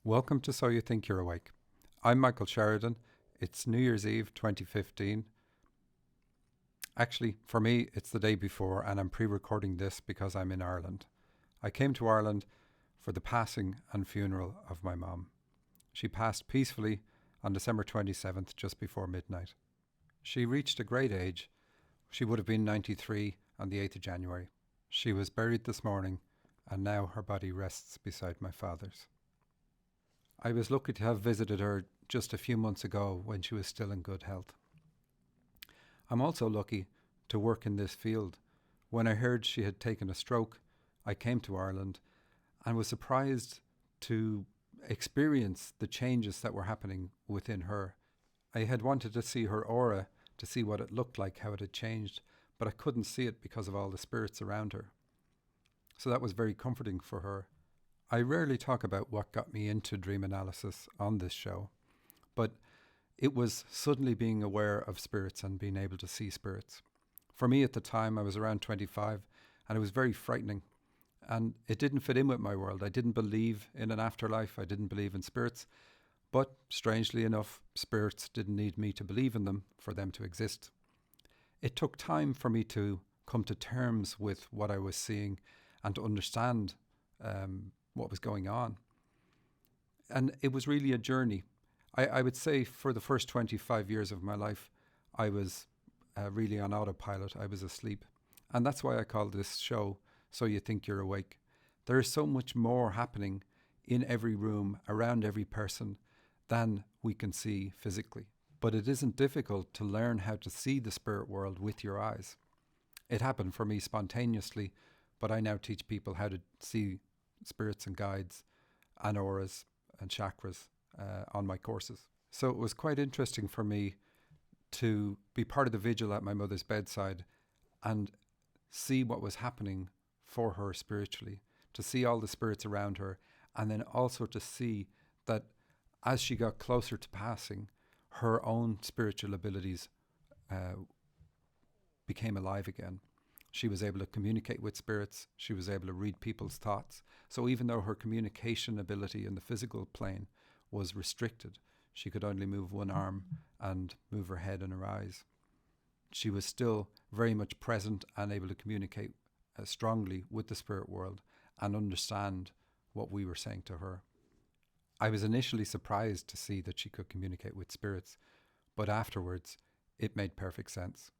Welcome to So You Think You're Awake. I'm Michael Sheridan. It's New Year's Eve 2015. Actually, for me, it's the day before, and I'm pre-recording this because I'm in Ireland. I came to Ireland for the passing and funeral of my mom. She passed peacefully on December 27th, just before midnight. She reached a great age. She would have been 93 on the 8th of January. She was buried this morning, and now her body rests beside my father's. I was lucky to have visited her just a few months ago when she was still in good health. I'm also lucky to work in this field. When I heard she had taken a stroke, I came to Ireland and was surprised to experience the changes that were happening within her. I had wanted to see her aura, to see what it looked like, how it had changed, but I couldn't see it because of all the spirits around her. So that was very comforting for her. I rarely talk about what got me into dream analysis on this show, but it was suddenly being aware of spirits and being able to see spirits. For me at the time, I was around 25, and it was very frightening, and it didn't fit in with my world. I didn't believe in an afterlife. I didn't believe in spirits, but strangely enough, spirits didn't need me to believe in them for them to exist. It took time for me to come to terms with what I was seeing and to understand what was going on. And it was really a journey. I would say for the first 25 years of my life, I was really on autopilot. I was asleep. And that's why I call this show So You Think You're Awake. There is so much more happening in every room, around every person, than we can see physically. But it isn't difficult to learn how to see the spirit world with your eyes. It happened for me spontaneously, but I now teach people how to see spirits and guides and auras and chakras on my courses. So it was quite interesting for me to be part of the vigil at my mother's bedside and see what was happening for her spiritually, to see all the spirits around her, and then also to see that as she got closer to passing, her own spiritual abilities became alive again. She was able to communicate with spirits. She was able to read people's thoughts. So even though her communication ability in the physical plane was restricted, she could only move one arm and move her head and her eyes. She was still very much present and able to communicate strongly with the spirit world and understand what we were saying to her. I was initially surprised to see that she could communicate with spirits, but afterwards it made perfect sense.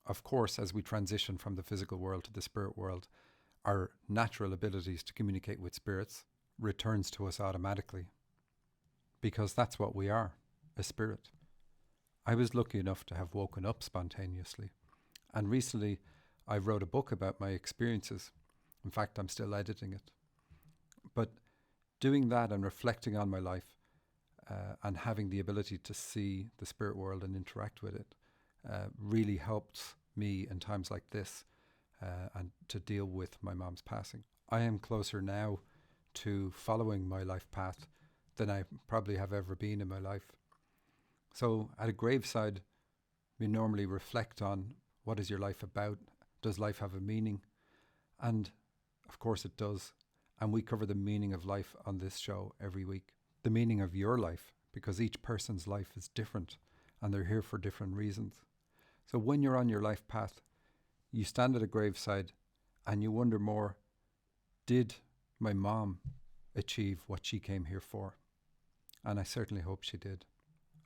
Of course, as we transition from the physical world to the spirit world, our natural abilities to communicate with spirits returns to us automatically, because that's what we are, a spirit. I was lucky enough to have woken up spontaneously, and recently I wrote a book about my experiences. In fact, I'm still editing it. But doing that and reflecting on my life and having the ability to see the spirit world and interact with it really helped me in times like this and to deal with my mom's passing. I am closer now to following my life path than I probably have ever been in my life. So at a graveside, we normally reflect on what is your life about? Does life have a meaning? And of course it does. And we cover the meaning of life on this show every week. The meaning of your life, because each person's life is different and they're here for different reasons. So when you're on your life path, you stand at a graveside and you wonder more, did my mom achieve what she came here for? And I certainly hope she did.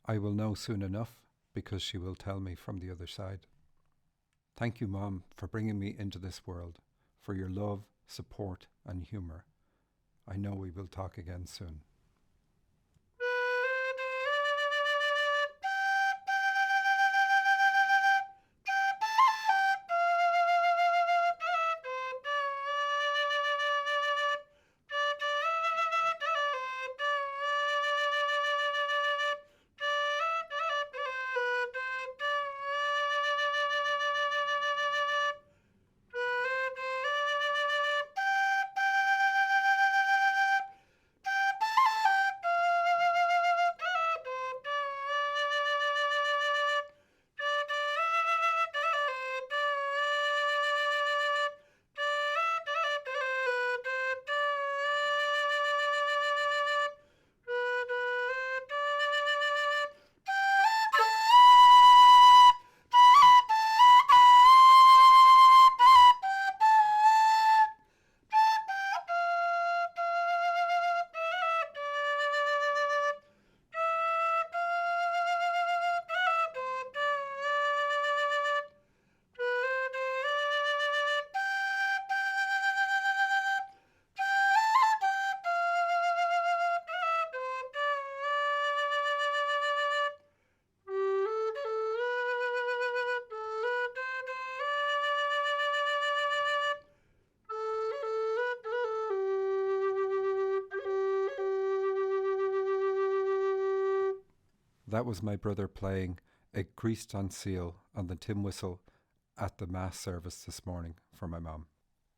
I will know soon enough because she will tell me from the other side. Thank you, Mom, for bringing me into this world, for your love, support, and humor. I know we will talk again soon. That was my brother playing a greased on seal on the tin whistle at the Mass service this morning for my mum.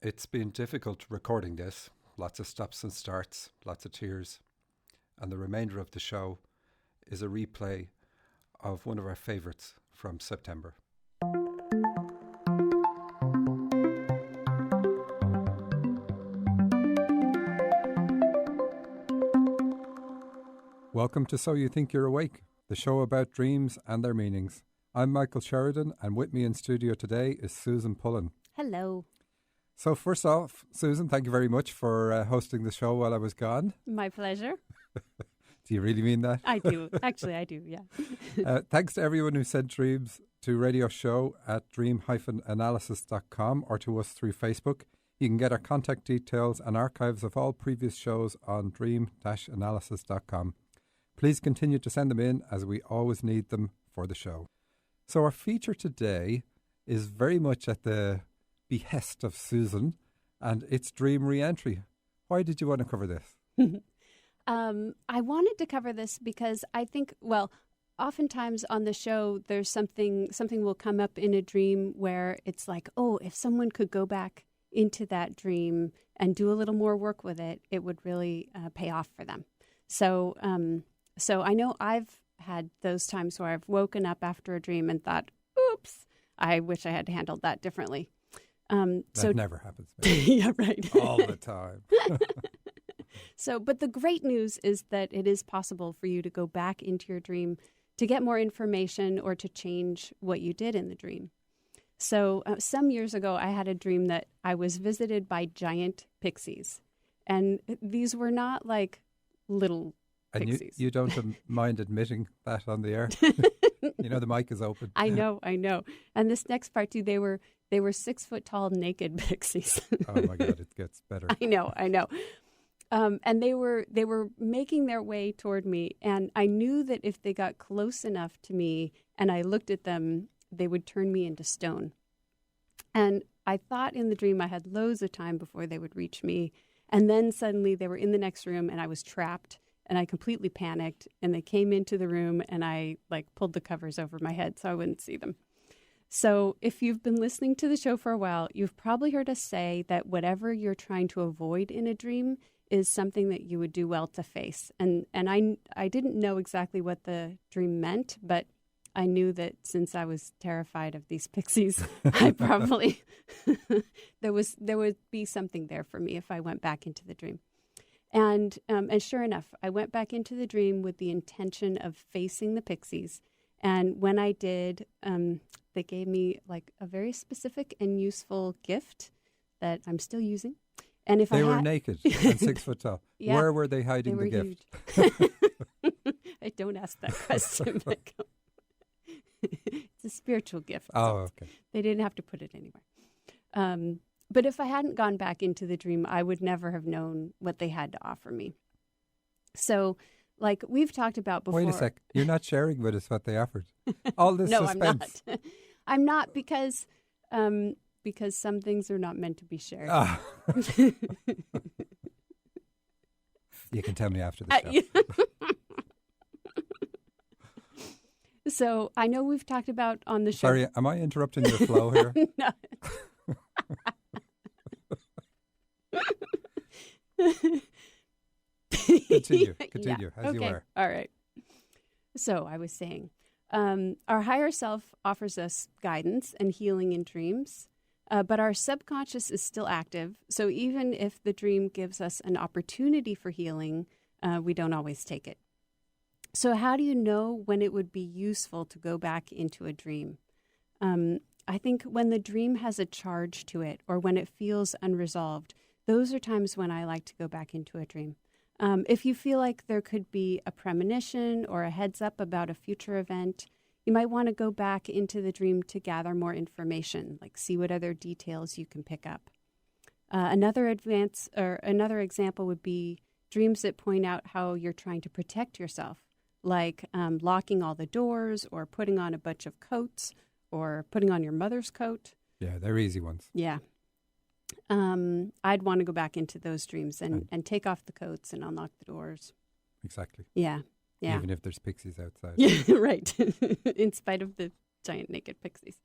It's been difficult recording this. Lots of stops and starts, lots of tears. And the remainder of the show is a replay of one of our favourites from September. Welcome to So You Think You're Awake, the show about dreams and their meanings. I'm Michael Sheridan, and with me in studio today is Susan Pullen. Hello. So first off, Susan, thank you very much for hosting the show while I was gone. My pleasure. Do you really mean that? I do. Actually, I do, yeah. Thanks to everyone who sent dreams to radio show at dream-analysis.com or to us through Facebook. You can get our contact details and archives of all previous shows on dream-analysis.com. Please continue to send them in, as we always need them for the show. So our feature today is very much at the behest of Susan, and it's dream re-entry. Why did you want to cover this? I wanted to cover this because I think, well, oftentimes on the show, there's something will come up in a dream where it's like, oh, if someone could go back into that dream and do a little more work with it, it would really pay off for them. So I know I've had those times where I've woken up after a dream and thought, oops, I wish I had handled that differently. That never happens. Maybe. Yeah, right. All the time. But the great news is that it is possible for you to go back into your dream to get more information or to change what you did in the dream. So some years ago, I had a dream that I was visited by giant pixies. And these were not like little pixies. And you don't mind admitting that on the air? You know, the mic is open. I know. And this next part too, they were 6 foot tall naked pixies. Oh my God, it gets better. I know. And they were making their way toward me, and I knew that if they got close enough to me and I looked at them, they would turn me into stone. And I thought in the dream I had loads of time before they would reach me, and then suddenly they were in the next room and I was trapped, and I completely panicked, and they came into the room and I pulled the covers over my head so I wouldn't see them. So if you've been listening to the show for a while, you've probably heard us say that whatever you're trying to avoid in a dream is something that you would do well to face. And I didn't know exactly what the dream meant, but I knew that since I was terrified of these pixies, I probably there would be something there for me if I went back into the dream. And sure enough, I went back into the dream with the intention of facing the pixies. And when I did, they gave me a very specific and useful gift that I'm still using. And if they were naked and 6 foot tall. Yeah, where were they hiding the gift? I don't ask that question, Michael. It's a spiritual gift. Oh, okay. They didn't have to put it anywhere. But if I hadn't gone back into the dream, I would never have known what they had to offer me. So, we've talked about before. Wait a sec. You're not sharing with us what they offered. All this no, suspense. I'm not. I'm not because some things are not meant to be shared. Oh. You can tell me after the show. So I know we've talked about on the show. Sorry, am I interrupting your flow here? No. Continue Yeah. as you were. All right. So I was saying, our higher self offers us guidance and healing in dreams, but our subconscious is still active. So even if the dream gives us an opportunity for healing, we don't always take it. So how do you know when it would be useful to go back into a dream? I think when the dream has a charge to it or when it feels unresolved, those are times when I like to go back into a dream. If you feel like there could be a premonition or a heads up about a future event, you might want to go back into the dream to gather more information, see what other details you can pick up. Another example would be dreams that point out how you're trying to protect yourself, like locking all the doors or putting on a bunch of coats or putting on your mother's coat. Yeah, they're easy ones. Yeah. I'd want to go back into those dreams and take off the coats and unlock the doors. Exactly. Yeah. Yeah. Even if there's pixies outside. Right. In spite of the giant naked pixies.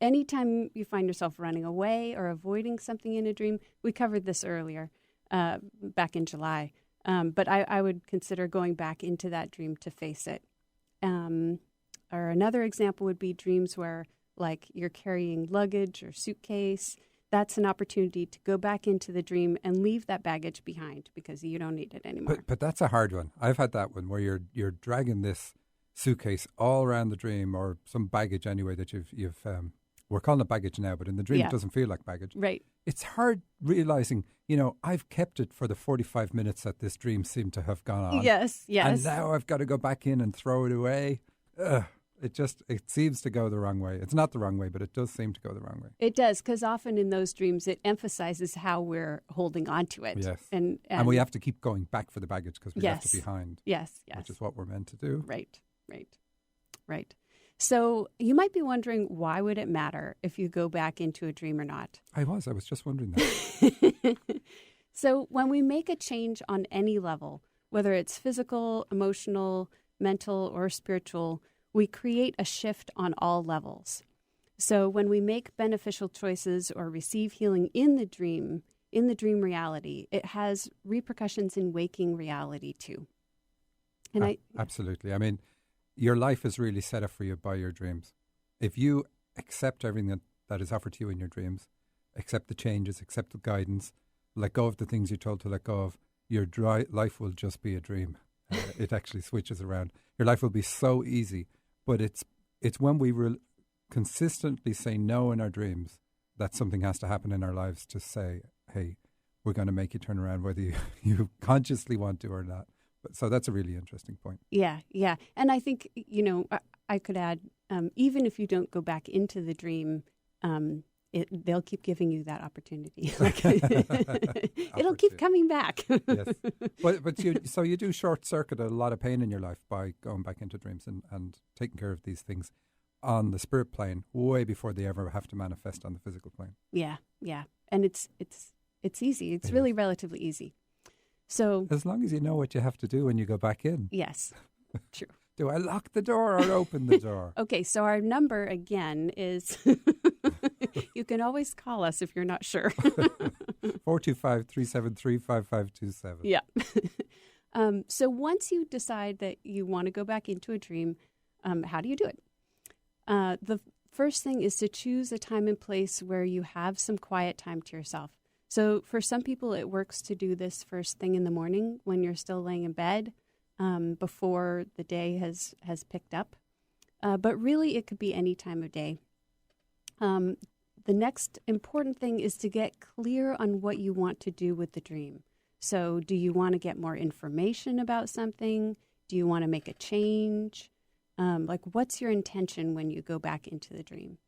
Anytime you find yourself running away or avoiding something in a dream, we covered this earlier, back in July. But I would consider going back into that dream to face it. Or another example would be dreams where, like, you're carrying luggage or suitcase. That's an opportunity to go back into the dream and leave that baggage behind because you don't need it anymore. But that's a hard one. I've had that one where you're dragging this suitcase all around the dream, or some baggage anyway that you've we're calling it baggage now, but in the dream it doesn't feel like baggage. Right. It's hard realizing, I've kept it for the 45 minutes that this dream seemed to have gone on. Yes. And now I've got to go back in and throw it away. It seems to go the wrong way. It's not the wrong way, but it does seem to go the wrong way. It does, because often in those dreams, it emphasizes how we're holding on to it. Yes. And we have to keep going back for the baggage because we left it behind. Yes. Which is what we're meant to do. Right. So you might be wondering, why would it matter if you go back into a dream or not? I was just wondering that. So when we make a change on any level, whether it's physical, emotional, mental, or spiritual, we create a shift on all levels. So when we make beneficial choices or receive healing in the dream reality, it has repercussions in waking reality too. And absolutely. I mean, your life is really set up for you by your dreams. If you accept everything that is offered to you in your dreams, accept the changes, accept the guidance, let go of the things you're told to let go of, your life will just be a dream. It actually switches around. Your life will be so easy. But it's when we consistently say no in our dreams that something has to happen in our lives to say, hey, we're going to make you turn around, whether you consciously want to or not. So that's a really interesting point. Yeah. And I think, I could add, even if you don't go back into the dream, they'll keep giving you that opportunity. It'll keep coming back. Yes. But you do short circuit a lot of pain in your life by going back into dreams and taking care of these things on the spirit plane way before they ever have to manifest on the physical plane. Yeah. And it's easy. It's really relatively easy. So as long as you know what you have to do when you go back in. Yes, true. Do I lock the door or open the door? Okay, so our number again is, you can always call us if you're not sure. 425-373-5527. Yeah. So once you decide that you want to go back into a dream, how do you do it? The first thing is to choose a time and place where you have some quiet time to yourself. So for some people, it works to do this first thing in the morning when you're still laying in bed, before the day has picked up. But really, it could be any time of day. The next important thing is to get clear on what you want to do with the dream. So do you want to get more information about something? Do you want to make a change? What's your intention when you go back into the dream?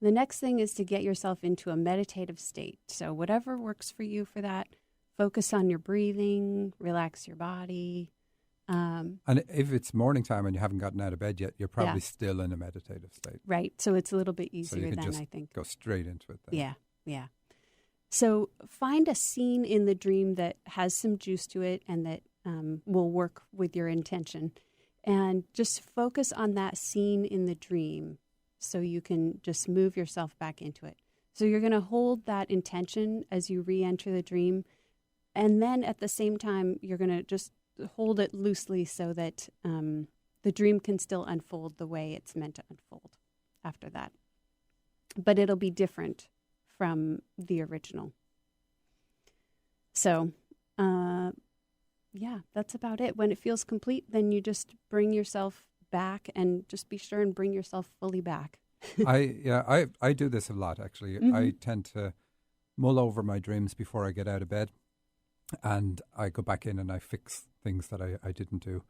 The next thing is to get yourself into a meditative state. So whatever works for you for that, focus on your breathing, relax your body. And if it's morning time and you haven't gotten out of bed yet, you're probably still in a meditative state. Right. So it's a little bit easier then, I think. Go straight into it then. Yeah. So find a scene in the dream that has some juice to it and that will work with your intention. And just focus on that scene in the dream so you can just move yourself back into it. So you're going to hold that intention as you re-enter the dream. And then at the same time, you're going to just hold it loosely so that the dream can still unfold the way it's meant to unfold after that. But it'll be different from the original. So, that's about it. When it feels complete, then you just bring yourself back and just be sure and bring yourself fully back. I do this a lot, actually. Mm-hmm. I tend to mull over my dreams before I get out of bed, and I go back in and I fix things that I didn't do.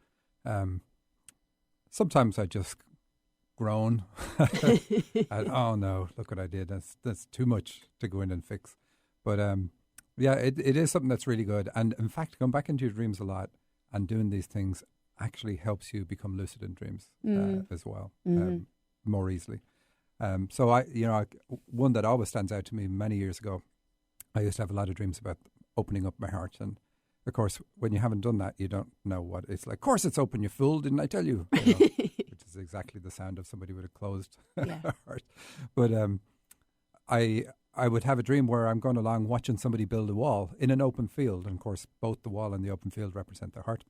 Sometimes I just groan. And, oh no, look what I did. That's too much to go in and fix. But it is something that's really good. And in fact, going back into your dreams a lot and doing these things actually helps you become lucid in dreams as well, more easily. So one that always stands out to me many years ago, I used to have a lot of dreams about opening up my heart and of course, when you haven't done that, you don't know what it's like. Of course it's open, you fool, didn't I tell you? You know, which is exactly the sound of somebody with a closed heart. But I would have a dream where I'm going along watching somebody build a wall in an open field. And of course, both the wall and the open field represent their heart.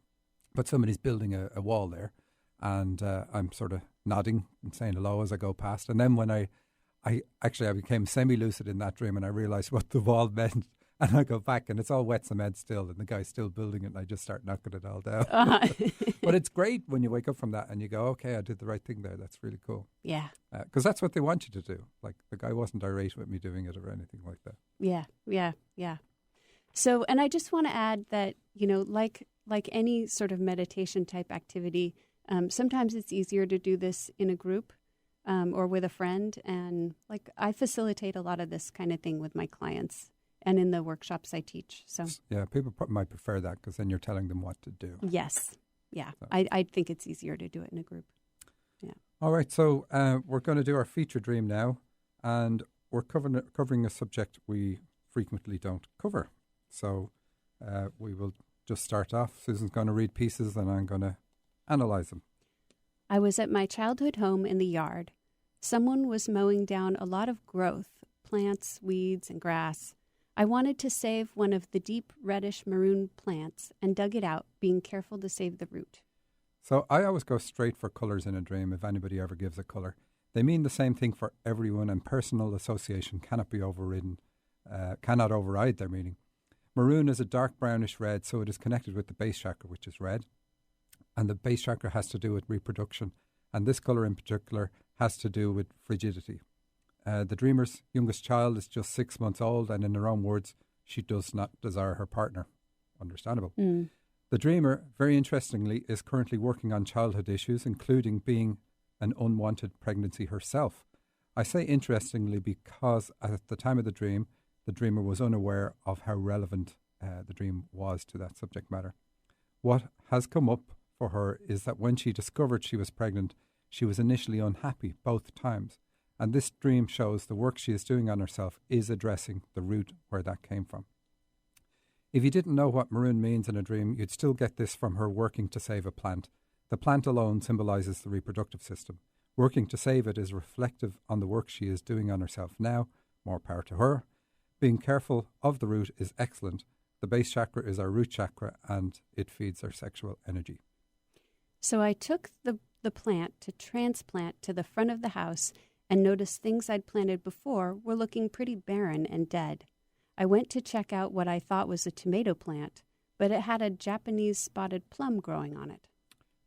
But somebody's building a wall there, and I'm sort of nodding and saying hello as I go past. And then when I became semi-lucid in that dream, and I realised what the wall meant. And I go back, and it's all wet cement still, and the guy's still building it, and I just start knocking it all down. But it's great when you wake up from that and you go, okay, I did the right thing there. That's really cool. Yeah. Because that's what they want you to do. Like, the guy wasn't irate with me doing it or anything like that. Yeah. So, and I just want to add that, you know, like any sort of meditation type activity, sometimes it's easier to do this in a group or with a friend. And like, I facilitate a lot of this kind of thing with my clients. And in the workshops I teach. So yeah, people might prefer that because then you're telling them what to do. Yes. Yeah. So. I think it's easier to do it in a group. Yeah. All right. So we're going to do our feature dream now. And we're covering a subject we frequently don't cover. So we will just start off. Susan's going to read pieces and I'm going to analyze them. I was at my childhood home in the yard. Someone was mowing down a lot of growth, plants, weeds, and grass. I wanted to save one of the deep reddish maroon plants and dug it out, being careful to save the root. So I always go straight for colours in a dream if anybody ever gives a colour. They mean the same thing for everyone, and personal association cannot be cannot override their meaning. Maroon is a dark brownish red, so it is connected with the base chakra, which is red. And the base chakra has to do with reproduction. And this colour in particular has to do with frigidity. The dreamer's youngest child is just 6 months old, and in her own words, she does not desire her partner. Understandable. Mm. The dreamer, very interestingly, is currently working on childhood issues, including being an unwanted pregnancy herself. I say interestingly because at the time of the dreamer was unaware of how relevant the dream was to that subject matter. What has come up for her is that when she discovered she was pregnant, she was initially unhappy both times. And this dream shows the work she is doing on herself is addressing the root where that came from. If you didn't know what maroon means in a dream, you'd still get this from her working to save a plant. The plant alone symbolizes the reproductive system. Working to save it is reflective on the work she is doing on herself now. More power to her. Being careful of the root is excellent. The base chakra is our root chakra, and it feeds our sexual energy. So I took the plant to transplant to the front of the house and noticed things I'd planted before were looking pretty barren and dead. I went to check out what I thought was a tomato plant, but it had a Japanese spotted plum growing on it.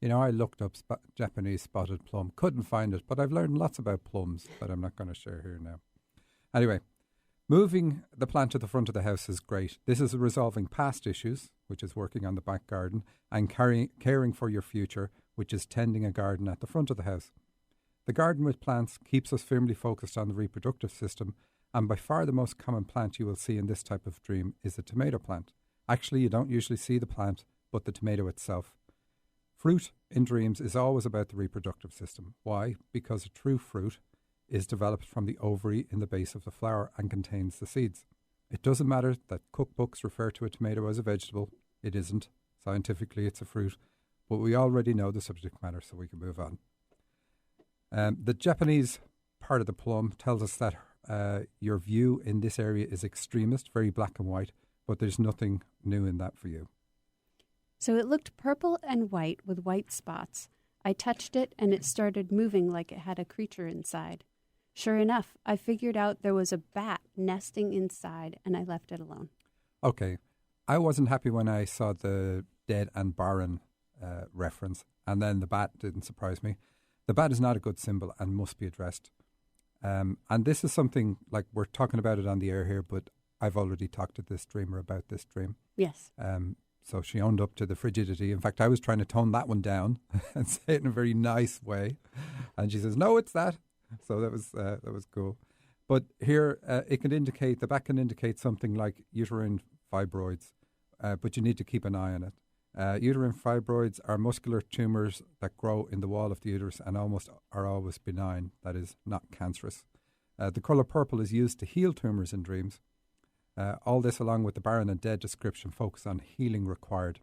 You know, I looked up Japanese spotted plum, couldn't find it, but I've learned lots about plums that I'm not going to share here now. Anyway, moving the plant to the front of the house is great. This is resolving past issues, which is working on the back garden, and caring for your future, which is tending a garden at the front of the house. The garden with plants keeps us firmly focused on the reproductive system, and by far the most common plant you will see in this type of dream is a tomato plant. Actually, you don't usually see the plant, but the tomato itself. Fruit in dreams is always about the reproductive system. Why? Because a true fruit is developed from the ovary in the base of the flower and contains the seeds. It doesn't matter that cookbooks refer to a tomato as a vegetable. It isn't. Scientifically, it's a fruit. But we already know the subject matter, so we can move on. The Japanese part of the plum tells us that your view in this area is extremist, very black and white, but there's nothing new in that for you. So it looked purple and white with white spots. I touched it and it started moving like it had a creature inside. Sure enough, I figured out there was a bat nesting inside and I left it alone. Okay. I wasn't happy when I saw the dead and barren reference, and then the bat didn't surprise me. The bat is not a good symbol and must be addressed. And this is something, like, we're talking about it on the air here, but I've already talked to this dreamer about this dream. Yes. So she owned up to the frigidity. In fact, I was trying to tone that one down and say it in a very nice way. And she says, no, it's that. So that was cool. But here, it can indicate, the bat can indicate something like uterine fibroids, but you need to keep an eye on it. Uterine fibroids are muscular tumours that grow in the wall of the uterus and are always benign, that is, not cancerous. The colour purple is used to heal tumours in dreams. All this, along with the barren and dead description, focus on healing required.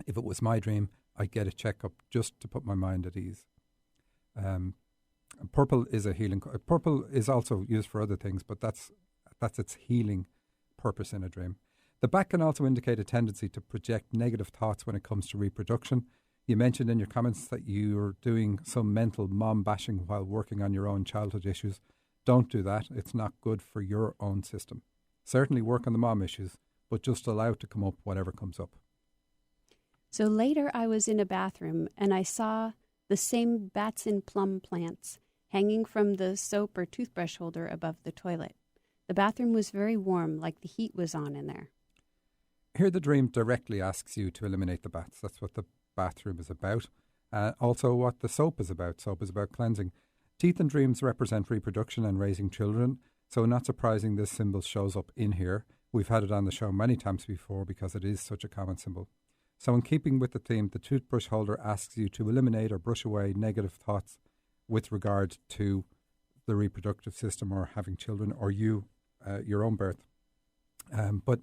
If it was my dream, I'd get a checkup just to put my mind at ease. Purple is a healing. Purple is also used for other things, but that's its healing purpose in a dream. The bat can also indicate a tendency to project negative thoughts when it comes to reproduction. You mentioned in your comments that you're doing some mental mom bashing while working on your own childhood issues. Don't do that. It's not good for your own system. Certainly work on the mom issues, but just allow it to come up, whatever comes up. So later I was in a bathroom and I saw the same bats in plum plants hanging from the soap or toothbrush holder above the toilet. The bathroom was very warm, like the heat was on in there. Here the dream directly asks you to eliminate the bats. That's what the bathroom is about. Also what the soap is about. Soap is about cleansing. Teeth in dreams represent reproduction and raising children, so not surprising this symbol shows up in here. We've had it on the show many times before because it is such a common symbol. So in keeping with the theme, the toothbrush holder asks you to eliminate or brush away negative thoughts with regard to the reproductive system or having children or you, your own birth. But,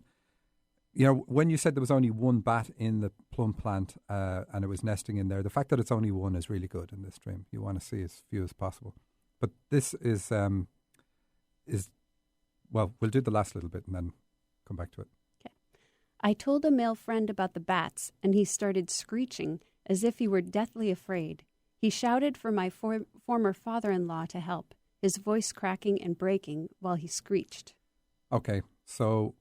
you know, when you said there was only one bat in the plum plant and it was nesting in there, the fact that it's only one is really good in this dream. You want to see as few as possible. But this is well, we'll do the last little bit and then come back to it. Okay. I told a male friend about the bats, and he started screeching as if he were deathly afraid. He shouted for my former father-in-law to help, his voice cracking and breaking while he screeched. Okay, so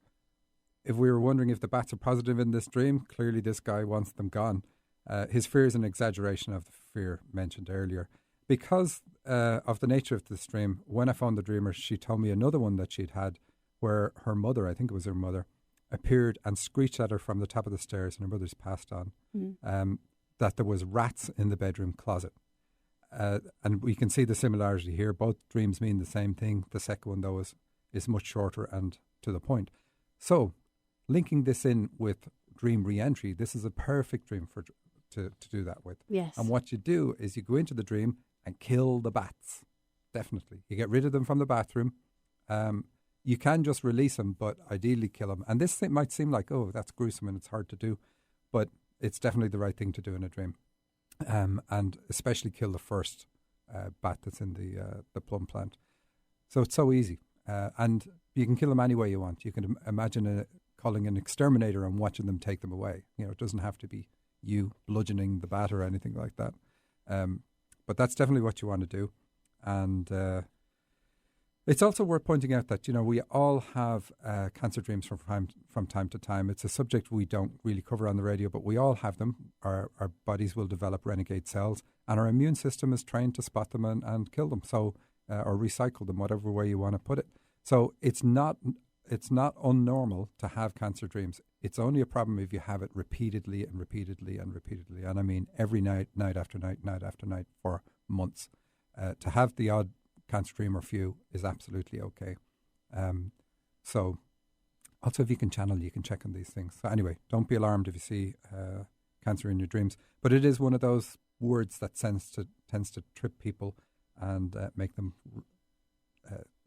if we were wondering if the bats are positive in this dream, clearly this guy wants them gone. His fear is an exaggeration of the fear mentioned earlier. Because of the nature of this dream, when I phoned the dreamer, she told me another one that she'd had where her mother, I think it was her mother, appeared and screeched at her from the top of the stairs, and her mother's passed on, that there was rats in the bedroom closet. And we can see the similarity here. Both dreams mean the same thing. The second one, though, is much shorter and to the point. So, linking this in with dream re-entry, this is a perfect dream to do that with. Yes. And what you do is you go into the dream and kill the bats. Definitely. You get rid of them from the bathroom. You can just release them, but ideally kill them. And this thing might seem like, oh, that's gruesome and it's hard to do, but it's definitely the right thing to do in a dream. And especially kill the first bat that's in the plum plant. So it's so easy. And you can kill them any way you want. You can imagine calling an exterminator and watching them take them away. You know, it doesn't have to be you bludgeoning the bat or anything like that. But that's definitely what you want to do. And it's also worth pointing out that, you know, we all have cancer dreams from time to time. It's a subject we don't really cover on the radio, but we all have them. Our bodies will develop renegade cells, and our immune system is trained to spot them and kill them, so or recycle them, whatever way you want to put it. So it's not unnormal to have cancer dreams. It's only a problem if you have it repeatedly and repeatedly and repeatedly. And I mean every night, night after night, night after night for months. To have the odd cancer dream or few is absolutely okay. So also if you can channel, you can check on these things. So anyway, don't be alarmed if you see cancer in your dreams. But it is one of those words that tends to trip people and make them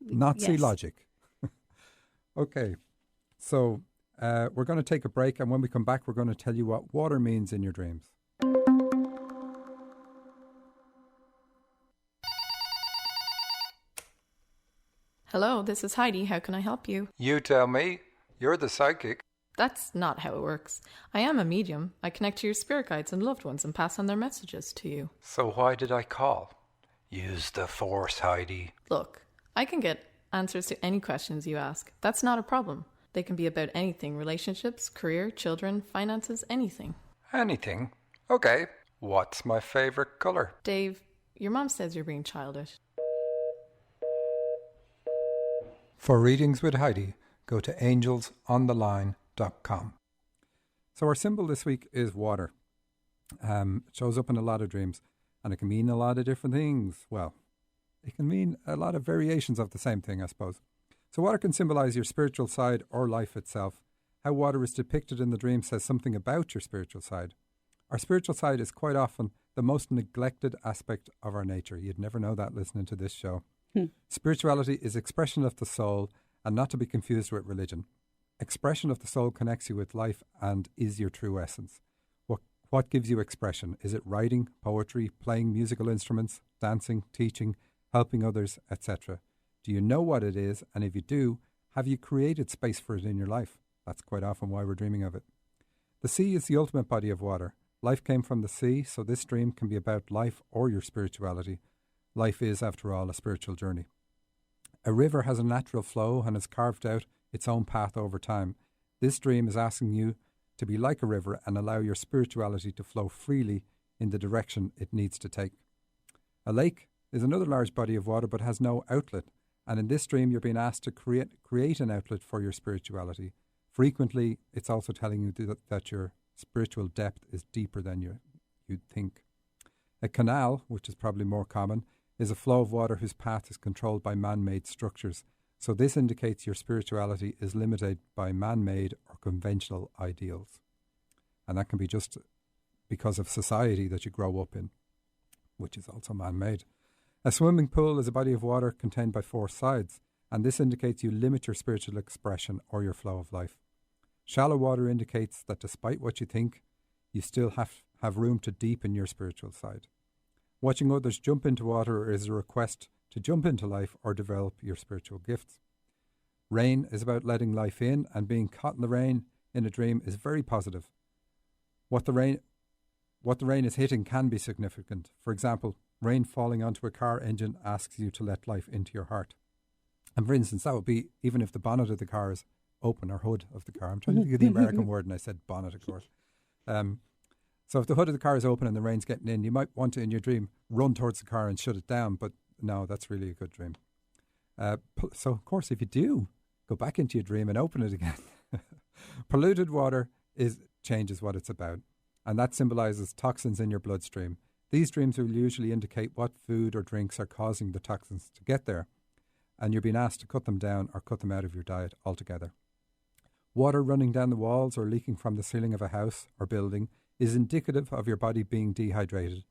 not see logic. Okay, so we're going to take a break, and when we come back, we're going to tell you what water means in your dreams. Hello, this is Heidi. How can I help you? You tell me. You're the psychic. That's not how it works. I am a medium. I connect to your spirit guides and loved ones and pass on their messages to you. So why did I call? Use the force, Heidi. Look, I can get answers to any questions you ask. That's not a problem. They can be about anything: relationships, career, children, finances, anything. Anything? Okay. What's my favorite color? Dave, your mom says you're being childish. For readings with Heidi, go to angelsontheline.com. So our symbol this week is water. It shows up in a lot of dreams, and it can mean a lot of different things. Well, it can mean a lot of variations of the same thing, I suppose. So water can symbolize your spiritual side or life itself. How water is depicted in the dream says something about your spiritual side. Our spiritual side is quite often the most neglected aspect of our nature. You'd never know that listening to this show. Spirituality is expression of the soul and not to be confused with religion. expression of the soul connects you with life and is your true essence. What gives you expression? Is it writing, poetry, playing musical instruments, dancing, teaching, helping others, etc.? Do you know what it is? And if you do, have you created space for it in your life? That's quite often why we're dreaming of it. The sea is the ultimate body of water. Life came from the sea, so this dream can be about life or your spirituality. Life is, after all, a spiritual journey. A river has a natural flow and has carved out its own path over time. This dream is asking you to be like a river and allow your spirituality to flow freely in the direction it needs to take. A lake is another large body of water but has no outlet, and in this dream you're being asked to create an outlet for your spirituality. Frequently, it's also telling you that your spiritual depth is deeper than you'd think. A canal, which is probably more common, is a flow of water whose path is controlled by man-made structures. So this indicates your spirituality is limited by man-made or conventional ideals. And that can be just because of society that you grow up in, which is also man-made. A swimming pool is a body of water contained by 4 sides, and this indicates you limit your spiritual expression or your flow of life. Shallow water indicates that despite what you think, you still have room to deepen your spiritual side. Watching others jump into water is a request to jump into life or develop your spiritual gifts. Rain is about letting life in, and being caught in the rain in a dream is very positive. What the rain is hitting can be significant. For example, rain falling onto a car engine asks you to let life into your heart. And for instance, that would be even if the bonnet of the car is open, or hood of the car. I'm trying to think of the American word and I said bonnet, of course. So if the hood of the car is open and the rain's getting in, you might want to, in your dream, run towards the car and shut it down. But no, that's really a good dream. So, of course, if you do, go back into your dream and open it again. Polluted water changes what it's about, and that symbolizes toxins in your bloodstream. These dreams will usually indicate what food or drinks are causing the toxins to get there, and you're being asked to cut them down or cut them out of your diet altogether. Water running down the walls or leaking from the ceiling of a house or building is indicative of your body being dehydrated.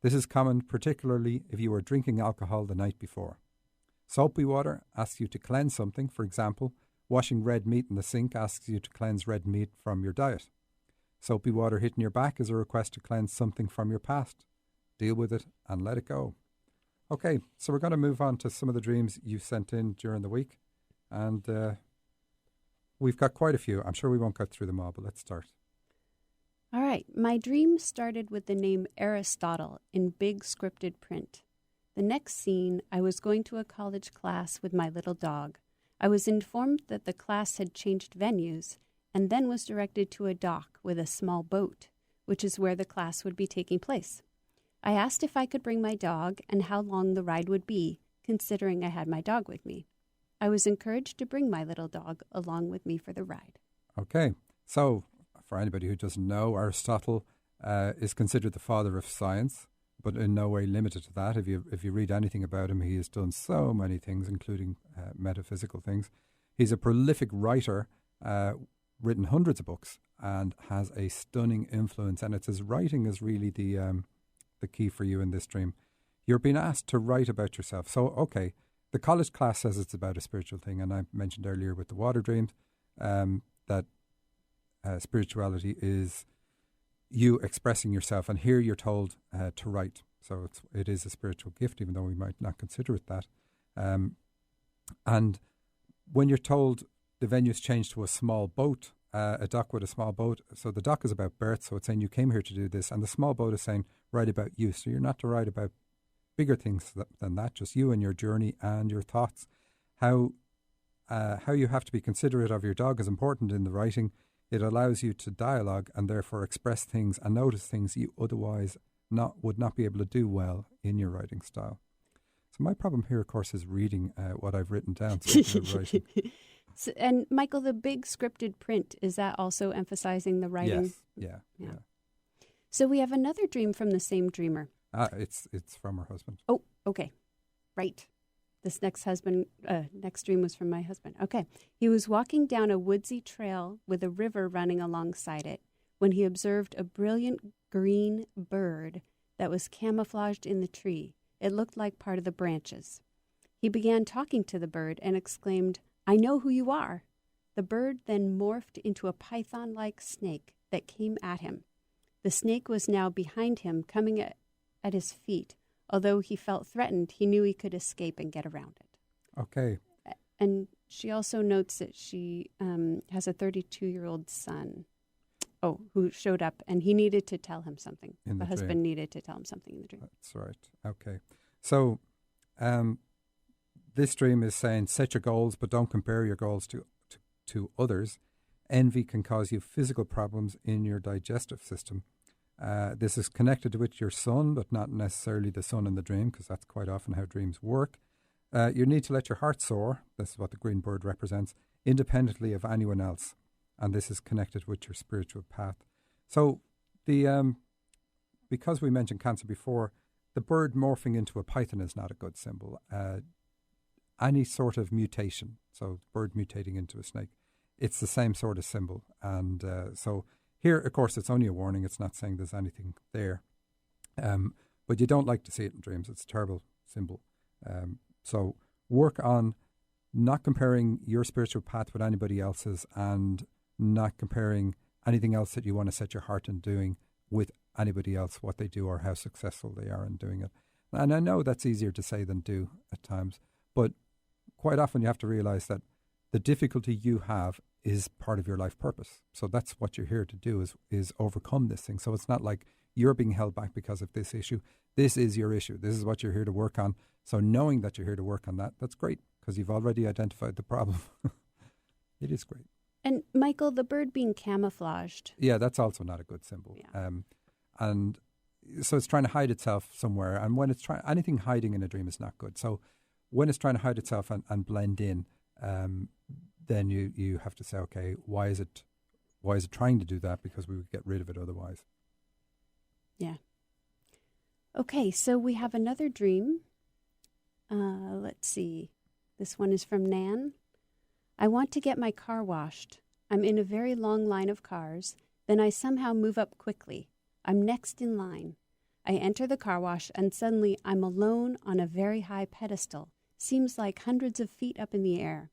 This is common particularly if you were drinking alcohol the night before. Soapy water asks you to cleanse something. For example, washing red meat in the sink asks you to cleanse red meat from your diet. Soapy water hitting your back is a request to cleanse something from your past. Deal with it and let it go. Okay, so we're going to move on to some of the dreams you sent in during the week. And we've got quite a few. I'm sure we won't get through them all, but let's start. All right. My dream started with the name Aristotle in big scripted print. The next scene, I was going to a college class with my little dog. I was informed that the class had changed venues and then was directed to a dock with a small boat, which is where the class would be taking place. I asked if I could bring my dog and how long the ride would be, considering I had my dog with me. I was encouraged to bring my little dog along with me for the ride. Okay, so for anybody who doesn't know, Aristotle is considered the father of science, but in no way limited to that. If you read anything about him, he has done so many things, including metaphysical things. He's a prolific writer, written hundreds of books, and has a stunning influence. And it's his writing is really the key for you in this dream. You're being asked to write about yourself. So, okay, the college class says it's about a spiritual thing, and I mentioned earlier with the water dreams that spirituality is you expressing yourself, and here you're told to write. So it is a spiritual gift, even though we might not consider it that. And when you're told the venue's changed to a small boat, a dock with a small boat, so the dock is about birth, so it's saying you came here to do this, and the small boat is saying write about you. So you're not to write about bigger things than that, just you and your journey and your thoughts. How you have to be considerate of your dog is important in the writing. It allows you to dialogue and therefore express things and notice things you otherwise would not be able to do well in your writing style. So my problem here, of course, is reading what I've written down. So writing. So, and Michael, the big scripted print, is that also emphasizing the writing? Yes, yeah. So we have another dream from the same dreamer. It's from her husband. Oh, okay. Right. This next dream was from my husband. Okay. He was walking down a woodsy trail with a river running alongside it when he observed a brilliant green bird that was camouflaged in the tree. It looked like part of the branches. He began talking to the bird and exclaimed, "I know who you are." The bird then morphed into a python-like snake that came at him. The snake was now behind him, coming at his feet. Although he felt threatened, he knew he could escape and get around it. Okay. And she also notes that she has a 32-year-old son who showed up, and he needed to tell him something. The husband needed to tell him something in the dream. That's right. Okay. So this dream is saying set your goals, but don't compare your goals to others. Envy can cause you physical problems in your digestive system. This is connected with your son, but not necessarily the son in the dream, because that's quite often how dreams work. You need to let your heart soar. This is what the green bird represents, independently of anyone else. And this is connected with your spiritual path. So because we mentioned Cancer before, the bird morphing into a python is not a good symbol. Any sort of mutation, so bird mutating into a snake, it's the same sort of symbol. And so here, of course, it's only a warning. It's not saying there's anything there. But you don't like to see it in dreams. It's a terrible symbol. So work on not comparing your spiritual path with anybody else's, and not comparing anything else that you want to set your heart in doing with anybody else, what they do or how successful they are in doing it. And I know that's easier to say than do at times, but quite often you have to realize that the difficulty you have is part of your life purpose. So that's what you're here to do, is overcome this thing. So it's not like you're being held back because of this issue. This is your issue. This is what you're here to work on. So knowing that you're here to work on that, that's great, because you've already identified the problem. It is great. And Michael, the bird being camouflaged. Yeah, that's also not a good symbol. Yeah. And so it's trying to hide itself somewhere. And when it's anything hiding in a dream is not good. So when it's trying to hide itself and blend in, then you have to say, okay, why is it trying to do that? Because we would get rid of it otherwise. Yeah. Okay, so we have another dream. Let's see. This one is from Nan. I want to get my car washed. I'm in a very long line of cars. Then I somehow move up quickly. I'm next in line. I enter the car wash, and suddenly I'm alone on a very high pedestal. Seems like hundreds of feet up in the air.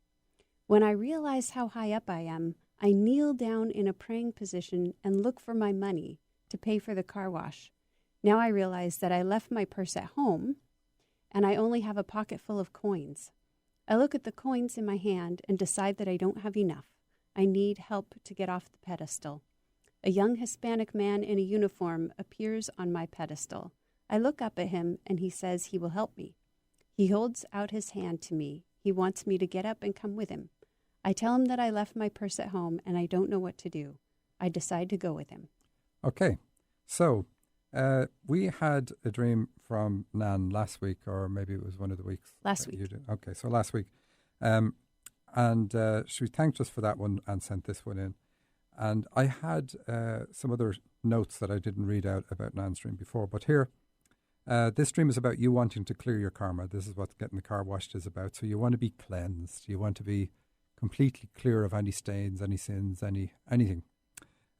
When I realize how high up I am, I kneel down in a praying position and look for my money to pay for the car wash. Now I realize that I left my purse at home, and I only have a pocket full of coins. I look at the coins in my hand and decide that I don't have enough. I need help to get off the pedestal. A young Hispanic man in a uniform appears on my pedestal. I look up at him, and he says he will help me. He holds out his hand to me. He wants me to get up and come with him. I tell him that I left my purse at home and I don't know what to do. I decide to go with him. Okay, so we had a dream from Nan last week, or maybe it was one of the weeks. Last week. You did. Okay, so last week. And she thanked us for that one and sent this one in. And I had some other notes that I didn't read out about Nan's dream before. But here, this dream is about you wanting to clear your karma. This is what getting the car washed is about. So you want to be cleansed. You want to be completely clear of any stains, any sins, anything.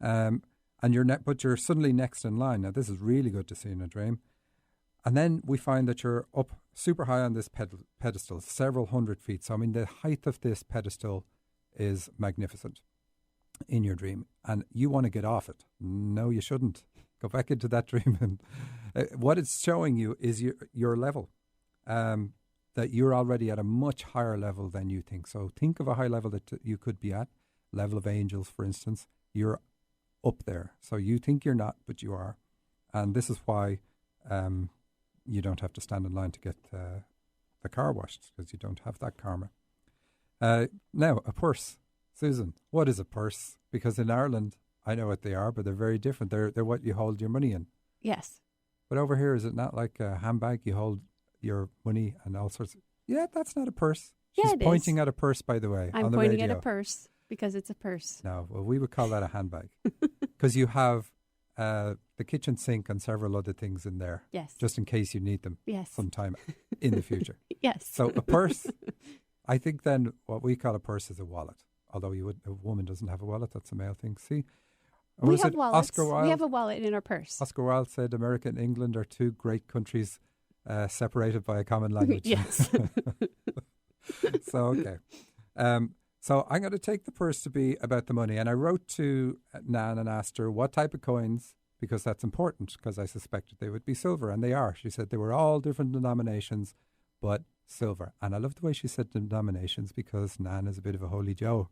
But you're suddenly next in line. Now, this is really good to see in a dream. And then we find that you're up super high on this pedestal, several hundred feet. So, I mean, the height of this pedestal is magnificent in your dream. And you want to get off it. No, you shouldn't. Go back into that dream. And what it's showing you is your level, that you're already at a much higher level than you think. So think of a high level that you could be at, level of angels, for instance. You're up there. So you think you're not, but you are. And this is why you don't have to stand in line to get the car washed, because you don't have that karma. Now, a purse. Susan, what is a purse? Because in Ireland, I know what they are, but they're very different. They're what you hold your money in. Yes. But over here, is it not like a handbag? You hold your money and all sorts of... Yeah, that's not a purse. Yeah, She's pointing at a purse, by the way, I'm on the pointing radio. at a purse because it's a purse. No, well, we would call that a handbag. Because you have the kitchen sink and several other things in there. Yes. Just in case you need them sometime in the future. Yes. So a purse, I think then what we call a purse is a wallet. Although a woman doesn't have a wallet, that's a male thing. See? We have wallets. Oscar Wilde? We have a wallet in our purse. Oscar Wilde said America and England are two great countries separated by a common language. Yes. So, okay. So I'm going to take the purse to be about the money. And I wrote to Nan and asked her what type of coins, because that's important, because I suspected they would be silver, and they are. She said they were all different denominations, but silver. And I love the way she said denominations, because Nan is a bit of a holy Joe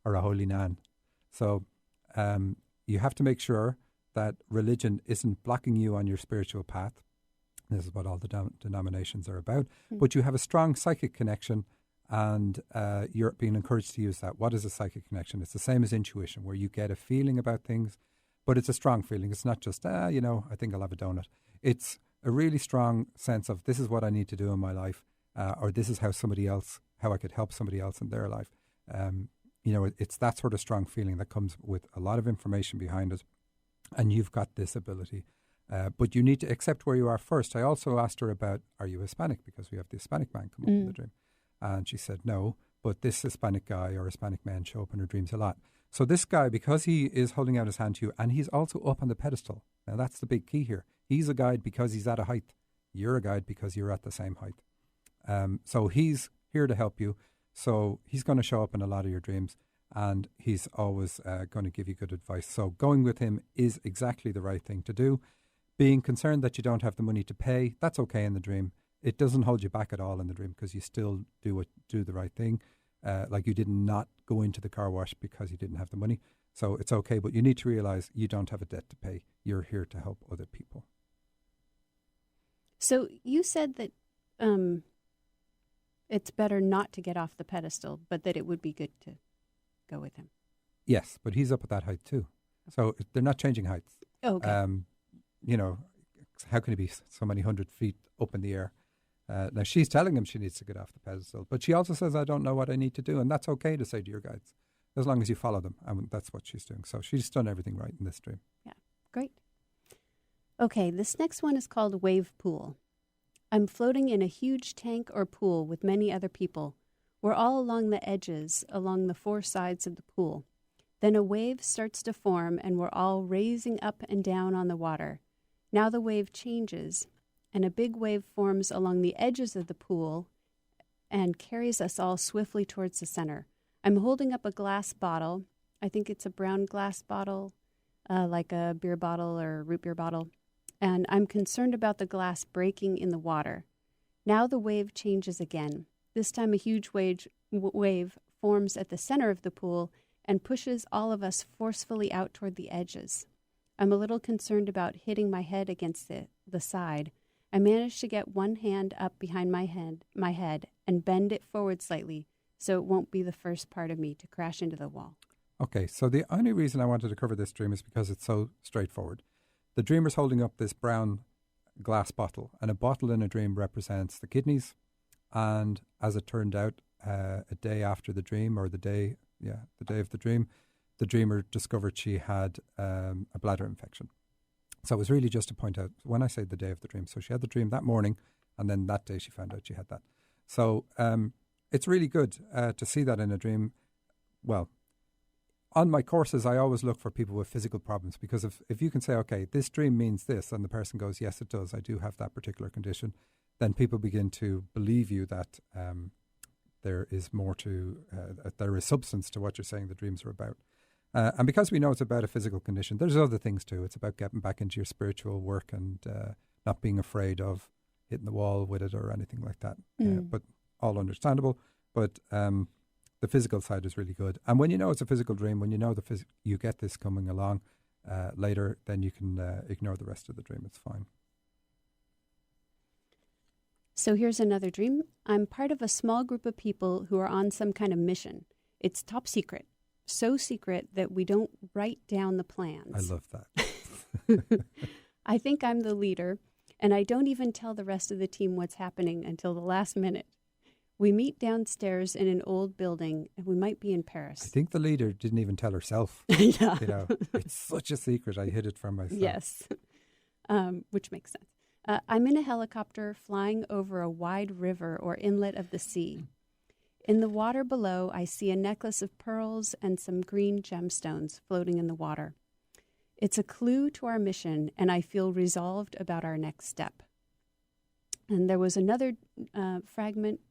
or a holy Nan. So you have to make sure that religion isn't blocking you on your spiritual path. This is what all the denominations are about. But you have a strong psychic connection, and you're being encouraged to use that. What is a psychic connection? It's the same as intuition, where you get a feeling about things, but it's a strong feeling. It's not just, I think I'll have a donut. It's a really strong sense of, this is what I need to do in my life, or this is how I could help somebody else in their life. It's that sort of strong feeling that comes with a lot of information behind it, and you've got this ability. But you need to accept where you are first. I also asked her about, are you Hispanic? Because we have the Hispanic man come up in the dream. And she said no, but this Hispanic guy or Hispanic man show up in her dreams a lot. So this guy, because he is holding out his hand to you, and he's also up on the pedestal. Now that's the big key here. He's a guide because he's at a height. You're a guide because you're at the same height. So he's here to help you. So he's going to show up in a lot of your dreams, and he's always going to give you good advice. So going with him is exactly the right thing to do. Being concerned that you don't have the money to pay, that's okay in the dream. It doesn't hold you back at all in the dream, because you still do the right thing. Like you did not go into the car wash because you didn't have the money. So it's okay, but you need to realize you don't have a debt to pay. You're here to help other people. So you said that it's better not to get off the pedestal, but that it would be good to go with him. Yes, but he's up at that height too. So they're not changing heights. Okay. How can he be so many 100 feet up in the air? Now, she's telling him she needs to get off the pedestal, but she also says, I don't know what I need to do. And that's okay to say to your guides, as long as you follow them. And that's what she's doing. So she's done everything right in this dream. Yeah, great. Okay, this next one is called Wave Pool. I'm floating in a huge tank or pool with many other people. We're all along the edges, along the four sides of the pool. Then a wave starts to form, and we're all raising up and down on the water. Now the wave changes, and a big wave forms along the edges of the pool and carries us all swiftly towards the center. I'm holding up a glass bottle. I think it's a brown glass bottle, like a beer bottle or root beer bottle. And I'm concerned about the glass breaking in the water. Now the wave changes again. This time a huge wave forms at the center of the pool and pushes all of us forcefully out toward the edges. I'm a little concerned about hitting my head against the side. I managed to get one hand up behind my head and bend it forward slightly so it won't be the first part of me to crash into the wall. Okay, so the only reason I wanted to cover this dream is because it's so straightforward. The dreamer's holding up this brown glass bottle, and a bottle in a dream represents the kidneys. And as it turned out, a day after the dream, or the day of the dream, the dreamer discovered she had a bladder infection. So it was really just to point out, when I say the day of the dream, so she had the dream that morning, and then that day she found out she had that. So it's really good to see that in a dream. Well, on my courses, I always look for people with physical problems, because if you can say, okay, this dream means this, and the person goes, yes, it does, I do have that particular condition, then people begin to believe you that there is more to, there is substance to what you're saying the dreams are about. And because we know it's about a physical condition, there's other things too. It's about getting back into your spiritual work and not being afraid of hitting the wall with it or anything like that. But all understandable. But the physical side is really good. And when you know it's a physical dream, when you know you get this coming along later, then you can ignore the rest of the dream. It's fine. So here's another dream. I'm part of a small group of people who are on some kind of mission. It's top secret. So secret that we don't write down the plans. I love that. I think I'm the leader, and I don't even tell the rest of the team what's happening until the last minute. We meet downstairs in an old building, and we might be in Paris. I think the leader didn't even tell herself. Yeah. It's such a secret. I hid it from myself. Yes, which makes sense. I'm in a helicopter flying over a wide river or inlet of the sea. In the water below, I see a necklace of pearls and some green gemstones floating in the water. It's a clue to our mission, and I feel resolved about our next step. And there was another fragment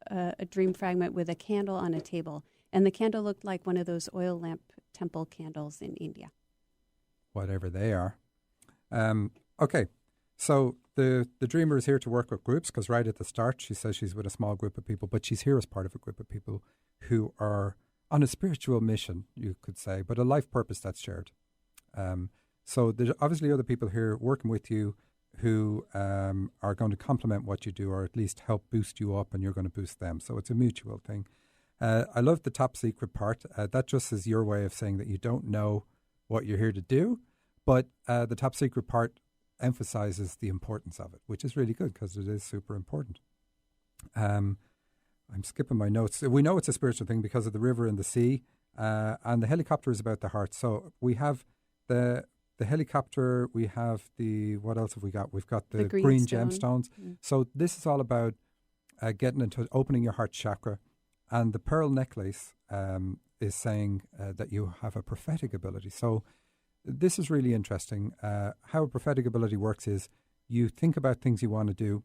a dream fragment with a candle on a table, and the candle looked like one of those oil lamp temple candles in India. Whatever they are. Okay, so the dreamer is here to work with groups, because right at the start she says she's with a small group of people, but she's here as part of a group of people who are on a spiritual mission, you could say, but a life purpose that's shared. So there's obviously other people here working with you who are going to complement what you do, or at least help boost you up, and you're going to boost them. So it's a mutual thing. I love the top secret part. That just is your way of saying that you don't know what you're here to do, but the top secret part emphasizes the importance of it, which is really good because it is super important. I'm skipping my notes. We know it's a spiritual thing because of the river and the sea, and the helicopter is about the heart. So we have the helicopter, we have what else have we got? We've got the green gemstones. So this is all about getting into opening your heart chakra. And the pearl necklace is saying that you have a prophetic ability. So this is really interesting. How a prophetic ability works is you think about things you want to do,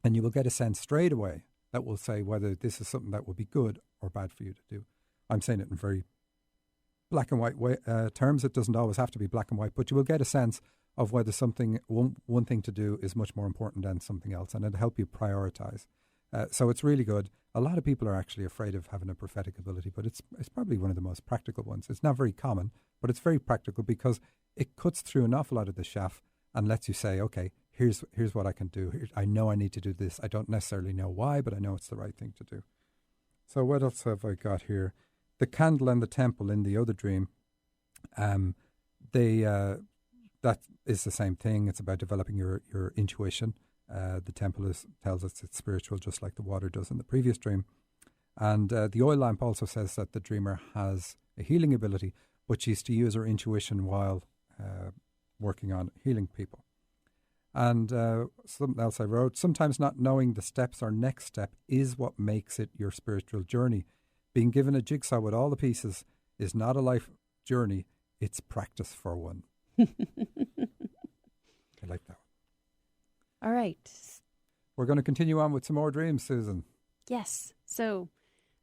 and you will get a sense straight away that will say whether this is something that will be good or bad for you to do. I'm saying it in very black and white terms. It doesn't always have to be black and white, but you will get a sense of whether one thing to do is much more important than something else, and it'll help you prioritize. So it's really good. A lot of people are actually afraid of having a prophetic ability, but it's probably one of the most practical ones. It's not very common, but it's very practical because it cuts through an awful lot of the chaff and lets you say, okay, here's what I can do. I know I need to do this. I don't necessarily know why, but I know it's the right thing to do. So what else have I got here? The candle and the temple in the other dream, that is the same thing. It's about developing your intuition. The temple tells us it's spiritual, just like the water does in the previous dream. And the oil lamp also says that the dreamer has a healing ability, but she's to use her intuition while working on healing people. And something else I wrote, sometimes not knowing the steps or next step is what makes it your spiritual journey. Being given a jigsaw with all the pieces is not a life journey, it's practice for one. I like that one. All right. We're going to continue on with some more dreams, Susan. Yes. So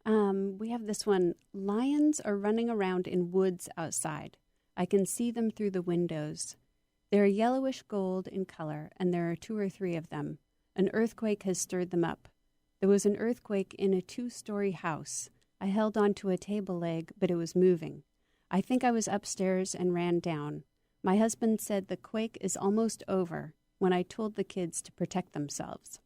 we have this one. Lions are running around in woods outside. I can see them through the windows. They're yellowish gold in color, and there are 2 or 3 of them. An earthquake has stirred them up. There was an earthquake in a 2-story house. I held onto a table leg, but it was moving. I think I was upstairs and ran down. My husband said the quake is almost over when I told the kids to protect themselves.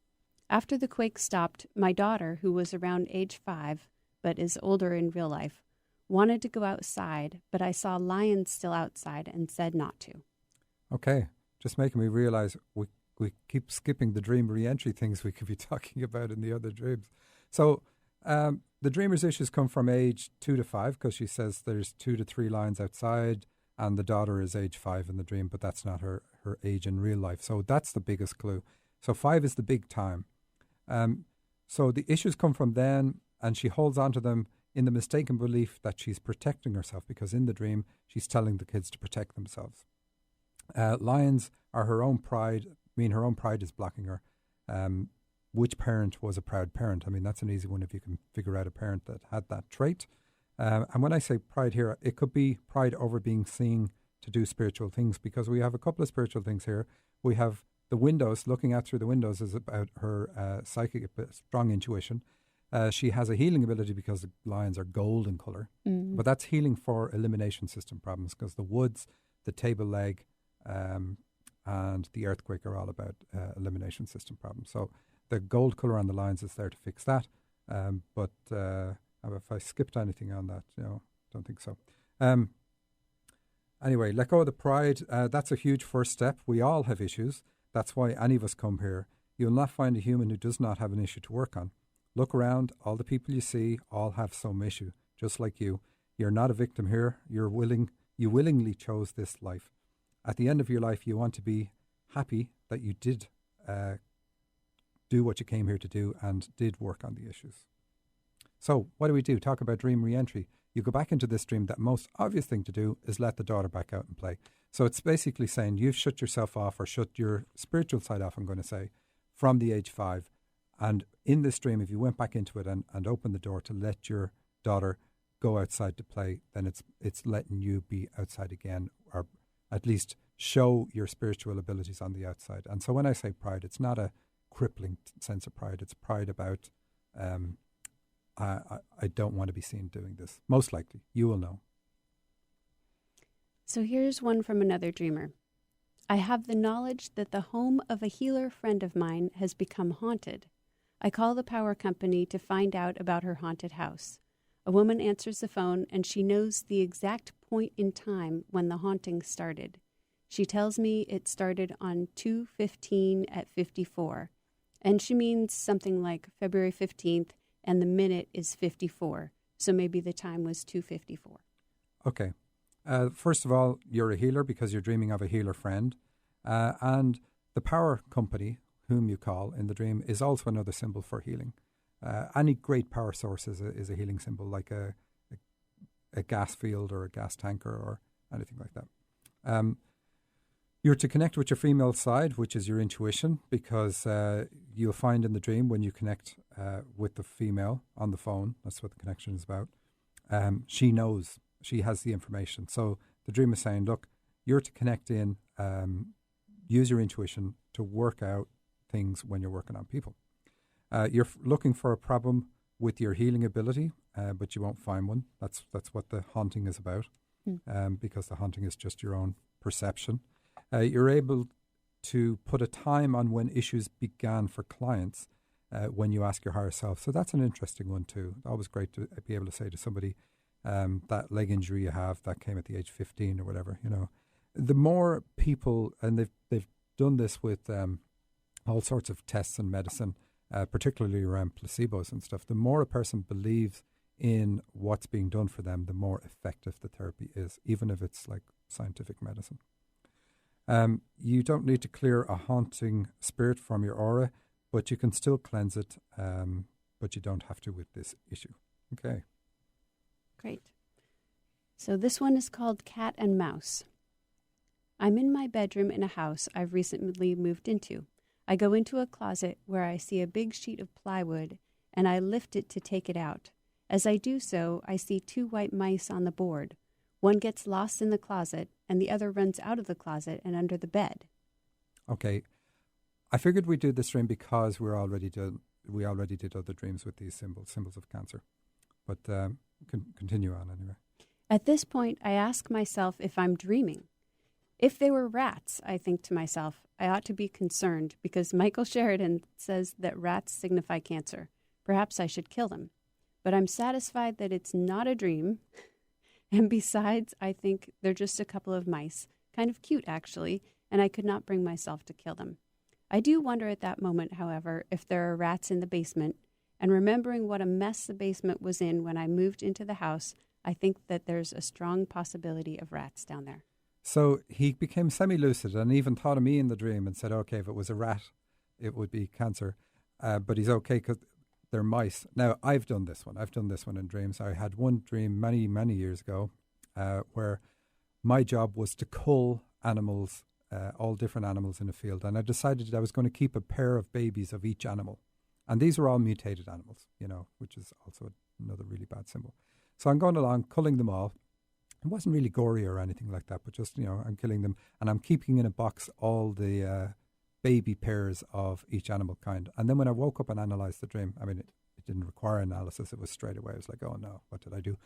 After the quake stopped, my daughter, who was around age 5, but is older in real life, wanted to go outside, but I saw lions still outside and said not to. Okay, just making me realize we keep skipping the dream re-entry things we could be talking about in the other dreams. So the dreamer's issues come from age 2 to 5, because she says there's 2 to 3 lions outside, and the daughter is age 5 in the dream, but that's not her age in real life. So that's the biggest clue. So 5 is the big time. So the issues come from then, and she holds on to them in the mistaken belief that she's protecting herself, because in the dream she's telling the kids to protect themselves. Lions are her own pride. Her own pride is blocking her. Which parent was a proud parent? I mean, that's an easy one if you can figure out a parent that had that trait. And when I say pride here, it could be pride over being seen to do spiritual things, because we have a couple of spiritual things here. We have the windows, looking out through the windows is about her psychic, strong intuition. She has a healing ability because the lions are gold in colour. But that's healing for elimination system problems, because the woods, the table leg, and the earthquake are all about elimination system problems. So the gold colour on the lions is there to fix that. But if I skipped anything on that, don't think so. Anyway, let go of the pride. That's a huge first step. We all have issues. That's why any of us come here. You'll not find a human who does not have an issue to work on. Look around. All the people you see all have some issue, just like you. You're not a victim here. You willingly chose this life. At the end of your life, you want to be happy that you did do what you came here to do and did work on the issues. So what do? Talk about dream re-entry. You go back into this dream. That most obvious thing to do is let the daughter back out and play. So it's basically saying you've shut yourself off, or shut your spiritual side off, I'm going to say, from the age 5. And in this dream, if you went back into it and opened the door to let your daughter go outside to play, then it's letting you be outside again, or at least show your spiritual abilities on the outside. And so when I say pride, it's not a crippling sense of pride. It's pride about, I don't want to be seen doing this. Most likely, you will know. So here's one from another dreamer. I have the knowledge that the home of a healer friend of mine has become haunted. I call the power company to find out about her haunted house. A woman answers the phone, and she knows the exact point in time when the haunting started. She tells me it started on 2:15 at 54, and she means something like February 15th, and the minute is 54, so maybe the time was 2:54. Okay. First of all, you're a healer because you're dreaming of a healer friend, and the power company, whom you call in the dream, is also another symbol for healing. Any great power source is a healing symbol, like a gas field or a gas tanker or anything like that. You're to connect with your female side, which is your intuition, because you'll find in the dream when you connect with the female on the phone, that's what the connection is about, she knows, she has the information. So the dream is saying, look, you're to connect in, use your intuition to work out things when you're working on people. You're looking for a problem with your healing ability, but you won't find one. That's what the haunting is about, because the haunting is just your own perception. You're able to put a time on when issues began for clients when you ask your higher self. So that's an interesting one too. Always great to be able to say to somebody, that leg injury you have that came at the age 15 or whatever. You know, the more people, and they've done this with all sorts of tests and medicine, particularly around placebos and stuff. The more a person believes in what's being done for them, the more effective the therapy is, even if it's like scientific medicine. You don't need to clear a haunting spirit from your aura, but you can still cleanse it, but you don't have to with this issue. Okay. Great. So this one is called Cat and Mouse. I'm in my bedroom in a house I've recently moved into. I go into a closet where I see a big sheet of plywood, and I lift it to take it out. As I do so, I see 2 white mice on the board. One gets lost in the closet, and the other runs out of the closet and under the bed. Okay. I figured we'd do this dream because we already did other dreams with these symbols of cancer. But continue on anyway. At this point, I ask myself if I'm dreaming. If they were rats, I think to myself, I ought to be concerned because Michael Sheridan says that rats signify cancer. Perhaps I should kill them. But I'm satisfied that it's not a dream. And besides, I think they're just a couple of mice, kind of cute actually, and I could not bring myself to kill them. I do wonder at that moment, however, if there are rats in the basement, and remembering what a mess the basement was in when I moved into the house, I think that there's a strong possibility of rats down there. So he became semi-lucid and even thought of me in the dream and said, okay, if it was a rat, it would be cancer. But he's okay because they're mice. Now, I've done this one. I've done this one in dreams. I had one dream many, many years ago where my job was to cull animals, all different animals in a field. And I decided that I was going to keep a pair of babies of each animal. And these were all mutated animals, you know, which is also another really bad symbol. So I'm going along, culling them all. It wasn't really gory or anything like that, but just, you know, I'm killing them. And I'm keeping in a box all the baby pairs of each animal kind. And then when I woke up and analysed the dream, I mean, it didn't require analysis. It was straight away. I was like, oh no, what did I do?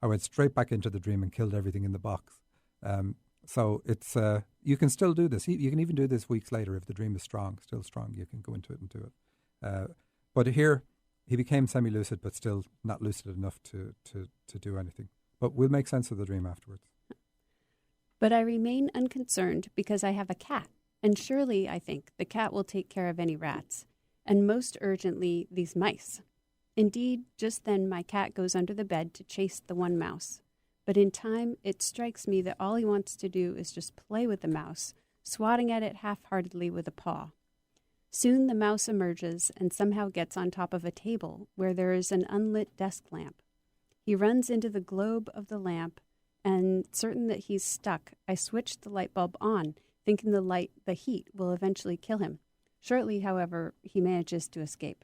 I went straight back into the dream and killed everything in the box. So it's you can still do this. You can even do this weeks later if the dream is still strong. You can go into it and do it. But here, he became semi-lucid, but still not lucid enough to do anything. But we'll make sense of the dream afterwards. But I remain unconcerned because I have a cat. And surely, I think, the cat will take care of any rats. And most urgently, these mice. Indeed, just then my cat goes under the bed to chase the one mouse. But in time, it strikes me that all he wants to do is just play with the mouse, swatting at it half-heartedly with a paw. Soon the mouse emerges and somehow gets on top of a table where there is an unlit desk lamp. He runs into the globe of the lamp, and certain that he's stuck, I switch the light bulb on, thinking the heat will eventually kill him. Shortly, however, he manages to escape.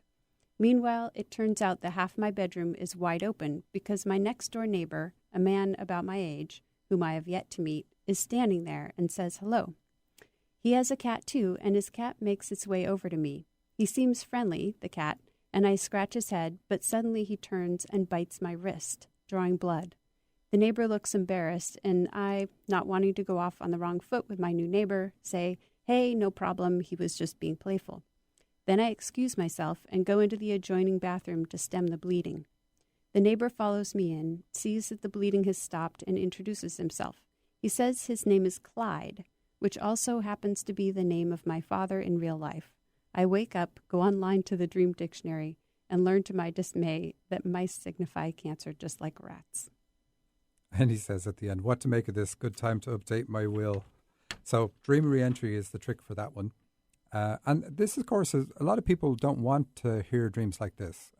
Meanwhile, it turns out that half my bedroom is wide open because my next-door neighbor, a man about my age, whom I have yet to meet, is standing there and says hello. He has a cat too, and his cat makes its way over to me. He seems friendly, the cat, and I scratch his head, but suddenly he turns and bites my wrist, drawing blood. The neighbor looks embarrassed, and I, not wanting to go off on the wrong foot with my new neighbor, say, "Hey, no problem, he was just being playful." Then I excuse myself and go into the adjoining bathroom to stem the bleeding. The neighbor follows me in, sees that the bleeding has stopped, and introduces himself. He says his name is Clyde, which also happens to be the name of my father in real life. I wake up, go online to the Dream Dictionary, and learn to my dismay that mice signify cancer just like rats. And he says at the end, what to make of this? Good time to update my will. So dream re-entry is the trick for that one. And this, of course, is, a lot of people don't want to hear dreams like this.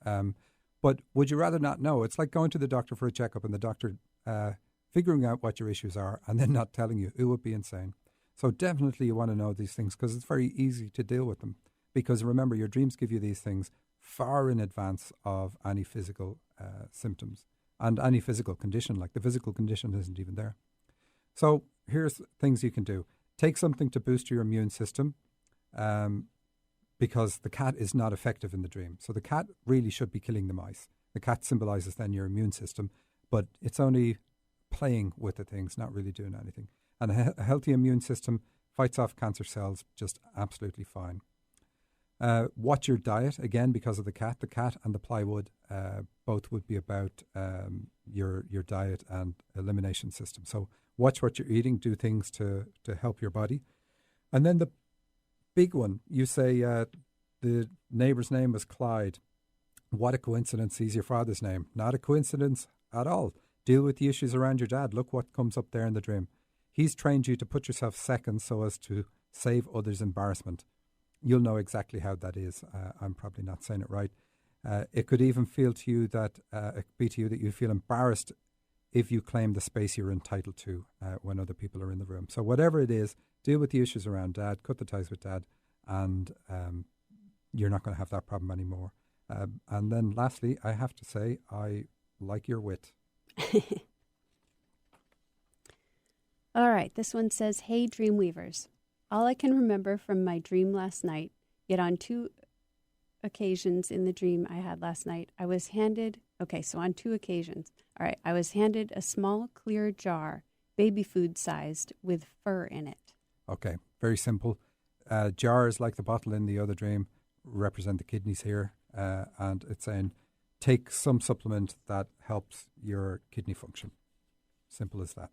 But would you rather not know? It's like going to the doctor for a checkup and the doctor figuring out what your issues are and then not telling you. It would be insane. So definitely you want to know these things because it's very easy to deal with them. Because remember, your dreams give you these things far in advance of any physical symptoms and any physical condition. Like the physical condition isn't even there. So here's things you can do. Take something to boost your immune system because the cat is not effective in the dream. So the cat really should be killing the mice. The cat symbolizes then your immune system, but it's only playing with the things, not really doing anything. And a healthy immune system fights off cancer cells just absolutely fine. Watch your diet, again, because of the cat. The cat and the plywood both would be about your diet and elimination system. So watch what you're eating, do things to help your body. And then the big one, you say the neighbour's name was Clyde. What a coincidence, he's your father's name. Not a coincidence at all. Deal with the issues around your dad. Look what comes up there in the dream. He's trained you to put yourself second so as to save others' embarrassment. You'll know exactly how that is. I'm probably not saying it right. It could even feel to you that you feel embarrassed if you claim the space you're entitled to when other people are in the room. So whatever it is, deal with the issues around dad, cut the ties with dad, and you're not going to have that problem anymore. And then lastly, I have to say, I like your wit. All right, this one says, "Hey, Dreamweavers. All I can remember from my dream last night, yet on 2 occasions in the dream I had last night, I was handed, on 2 occasions, I was handed a small clear jar, baby food sized, with fur in it." Okay, very simple. Jars like the bottle in the other dream represent the kidneys here, and it's saying take some supplement that helps your kidney function. Simple as that.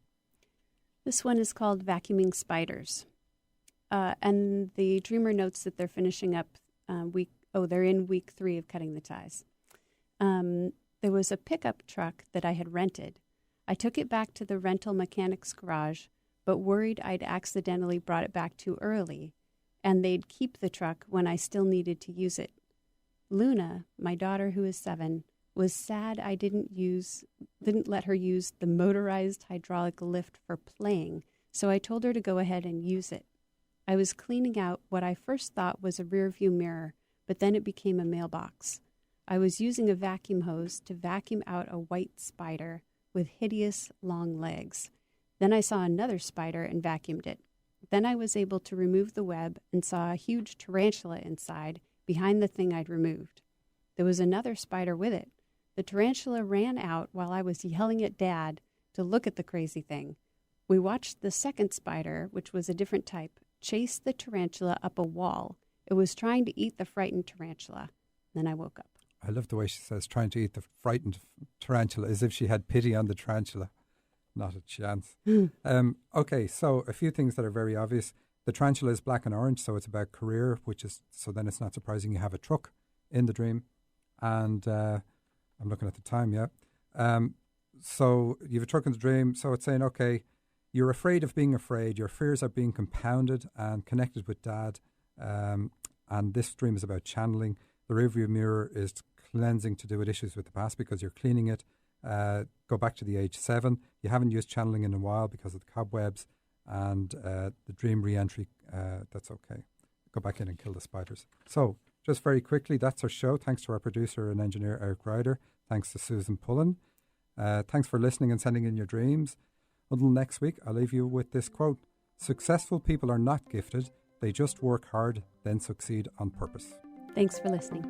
This one is called Vacuuming Spiders. And the dreamer notes that they're finishing up they're in week 3 of cutting the ties. There was a pickup truck that I had rented. I took it back to the rental mechanic's garage, but worried I'd accidentally brought it back too early, and they'd keep the truck when I still needed to use it. Luna, my daughter who is 7, was sad I didn't let her use the motorized hydraulic lift for playing, so I told her to go ahead and use it. I was cleaning out what I first thought was a rearview mirror, but then it became a mailbox. I was using a vacuum hose to vacuum out a white spider with hideous long legs. Then I saw another spider and vacuumed it. Then I was able to remove the web and saw a huge tarantula inside behind the thing I'd removed. There was another spider with it. The tarantula ran out while I was yelling at Dad to look at the crazy thing. We watched the second spider, which was a different type, chase the tarantula up a wall. It was trying to eat the frightened tarantula. Then I woke up. I love the way she says trying to eat the frightened tarantula as if she had pity on the tarantula. Not a chance. Okay, so a few things that are very obvious. The tarantula is black and orange, so it's about career, so then it's not surprising you have a truck in the dream. And I'm looking at the time, yeah. So you have a truck in the dream, so it's saying, okay, you're afraid of being afraid. Your fears are being compounded and connected with Dad. And this dream is about channeling. The rearview mirror is cleansing to do with issues with the past because you're cleaning it. Go back to the age 7. You haven't used channeling in a while because of the cobwebs. And the dream re-entry, that's okay. Go back in and kill the spiders. So Just very quickly, that's our show. Thanks to our producer and engineer, Eric Ryder. Thanks to Susan Pullen. Thanks for listening and sending in your dreams. Until next week, I'll leave you with this quote. Successful people are not gifted. They just work hard, then succeed on purpose. Thanks for listening.